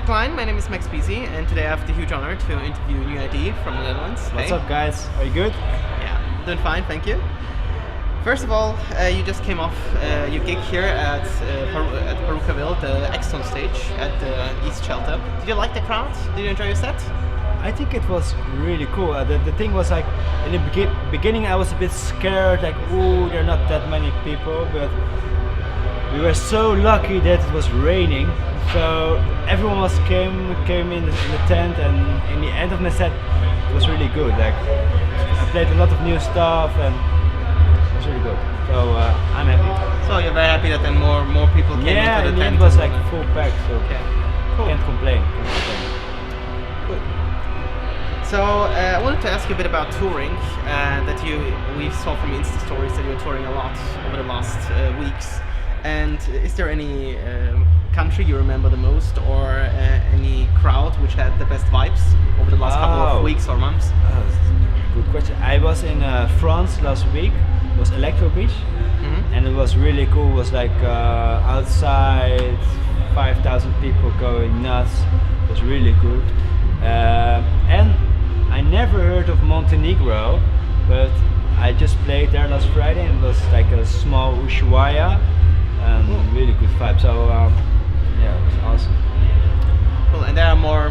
Klein, my name is Max Bisi, and today I have the huge honor to interview New ID from the Netherlands. What's up, guys? Are you good? Yeah, doing fine, thank you. First of all, you just came off your gig here at Parookaville, the Exton stage at the East Shelter. Did you like the crowd? Did you enjoy your set? I think it was really cool. The thing was like, in the beginning I was a bit scared, like, ooh, there are not that many people, but we were so lucky that it was raining. So everyone came in the tent, and in the end of my set it was really good. Like, I played a lot of new stuff and it was really good. So I'm happy. So you're very happy that then more people came into the tent? Yeah, in the end it was like full pack, so okay. Cool. Can't complain. Cool. So I wanted to ask you a bit about touring. We saw from Insta stories that you're touring a lot over the last weeks. And is there any country you remember the most, or any crowd which had the best vibes over the last couple of weeks or months? Good question. I was in France last week. It was Electro Beach, and it was really cool. It was like outside, 5,000 people going nuts. It was really good. And I never heard of Montenegro, but I just played there last Friday, and it was like a small Ushuaia. And really good vibe. So yeah, it was awesome. Cool. And there are more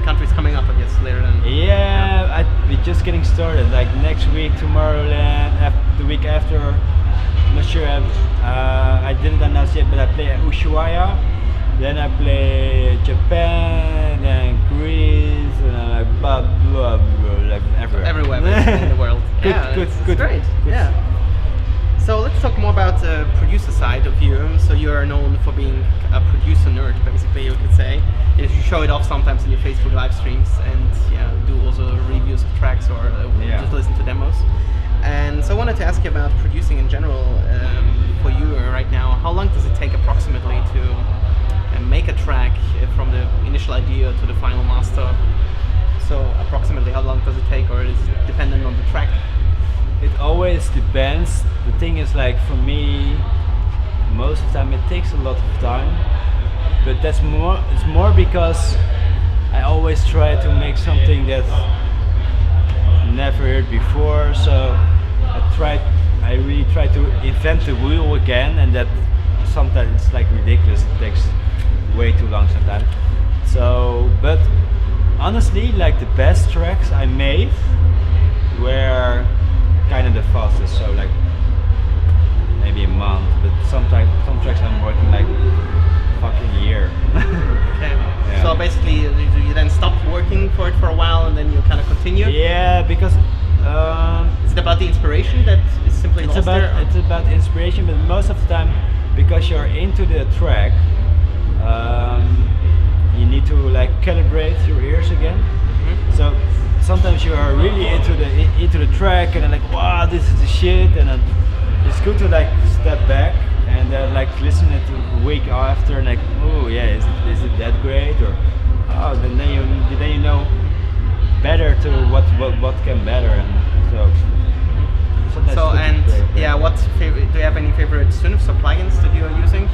countries coming up, I guess, later on. Yeah, we're just getting started. Like next week, Tomorrowland, the week after. I'm not sure. I didn't announce yet, but I play Ushuaia. Then I play Japan, then Greece, and like blah blah blah, like everywhere. Everywhere in the world. Good. Great. Yeah. So let's talk more about the producer side of you. So you are known for being a producer nerd, basically, you could say. You show it off sometimes in your Facebook live streams, and do also reviews of tracks or just listen to demos. And so I wanted to ask you about producing in general for you right now. How long does it take approximately to make a track from the initial idea to the final master? So approximately how long does it take, or is it dependent on the track? It always depends. The thing is, like, for me, most of the time it takes a lot of time, but it's more because I always try to make something that never heard before. So I really try to invent the wheel again, and that sometimes it's like ridiculous. It takes way too long sometimes. So, but honestly, like, the best tracks I made were kind of the fastest, so like maybe a month, but some tracks I'm working like fucking year. Okay. Yeah. So basically you then stop working for it for a while and then you kind of continue? Yeah, because is it about the inspiration that is simply lost there? It's about the inspiration, but most of the time, because you're into the track, you need to like calibrate your ears again. So sometimes you are really into the track, and then like, wow, this is the shit, and then it's good to like step back and then like listen it a week after, and like, oh yeah, is it that great, or oh, then you know better to what can better, and so and do you have any favorite synths or plugins that you are using?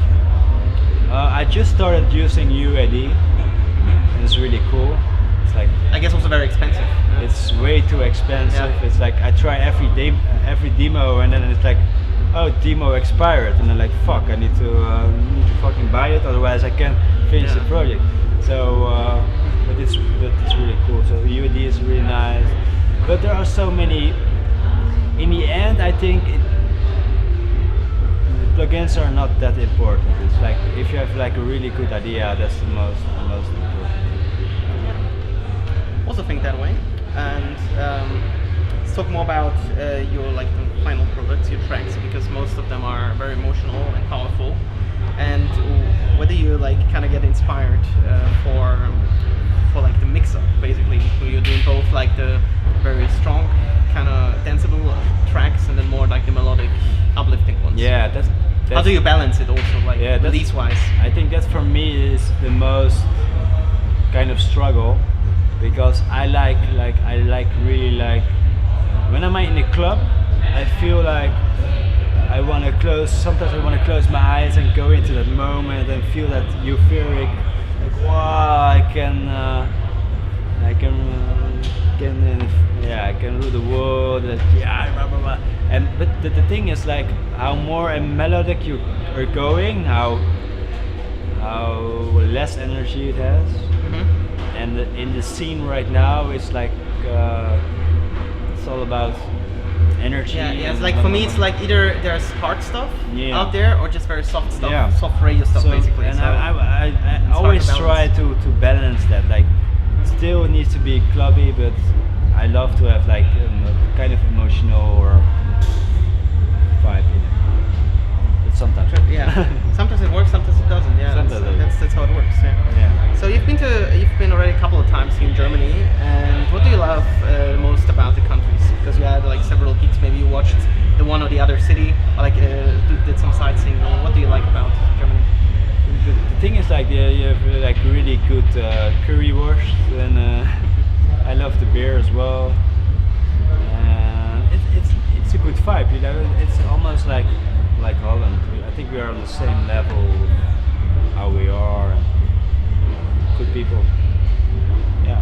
I just started using UAD, and it's really cool. It's like, I guess also very expensive. Yeah. It's way too expensive. Yeah. It's like I try every demo, and then it's like, oh, demo expired, and I'm like, fuck, I need to fucking buy it, otherwise I can't finish the project. So, but it's really cool. So UAD is really nice, but there are so many. In the end, I think plugins are not that important. It's like if you have like a really good idea, that's the most important. Also think that way. And let's talk more about your like the final products, your tracks, because most of them are very emotional and powerful. And whether you like kind of get inspired for like the mix-up, basically, where you're doing both like the very strong kind of danceable tracks and then more like the melodic, uplifting ones. Yeah, that's how do you balance it also, like release-wise? I think that for me is the most kind of struggle, because I really like when I'm in a club, I feel like sometimes I want to close my eyes and go into that moment and feel that euphoric, like, wow, I can rule the world. Yeah, blah blah blah. And but the thing is like how more and melodic you are going, how less energy it has. And in the scene right now, it's like it's all about energy. Yeah, it's and like blah, for blah, me, it's blah. like either there's hard stuff Yeah. out there or just very soft stuff, Yeah. soft radio stuff, So, basically. and So I hard always to try to balance that. Like, still needs to be clubby, but I love to have like a kind of emotional or vibe in it. But sometimes. yeah, sometimes it works, sometimes it doesn't. Yeah, Sometimes it that's how it works. Yeah. Yeah. So you've been already a couple of times here in Germany, and what do you love most about the countries? Because you had like several gigs, maybe you watched the one or the other city, or like did some sightseeing. What do you like about Germany? The thing is like you have like really good currywurst, and I love the beer as well. It's a good vibe, you know. It's almost like Holland. I think we are on the same level, how we are, and good people. Yeah.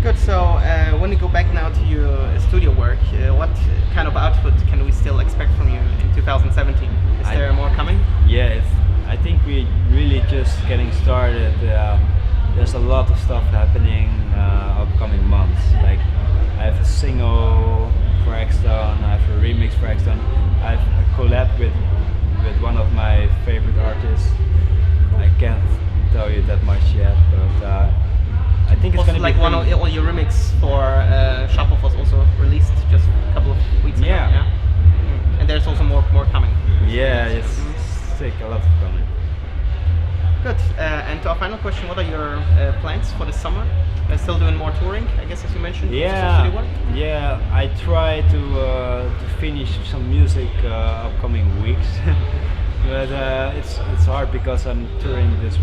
Good. So when you go back now to your studio work, what kind of output can we still expect from you in 2017? Is there more coming? Yeah, I think we're really just getting started. There's a lot of stuff happening upcoming months. Like I have a single for Exton, I have a remix for Exton, I have a collab with one of my favorite artists. I can't tell you that much yet, but I think it's Also, gonna like be one of your remix for Shopov was also released just a couple of weeks ago. Yeah. And there's also more coming. Yeah, it's sick, a lot of coming. Good. And to our final question, what are your plans for the summer? Still doing more touring, I guess, as you mentioned. Also some studio work? Yeah. I try to finish some music upcoming weeks, but it's hard because I'm touring this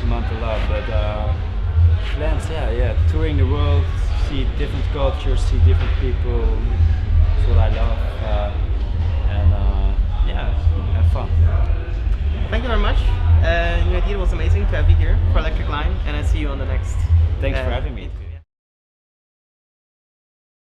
month a lot. But plans, yeah, touring the world, see different cultures, see different people. That's what I love, and have fun. Thank you very much. It was amazing to have you here for Electric Line, and I see you on the next. Thanks for having me.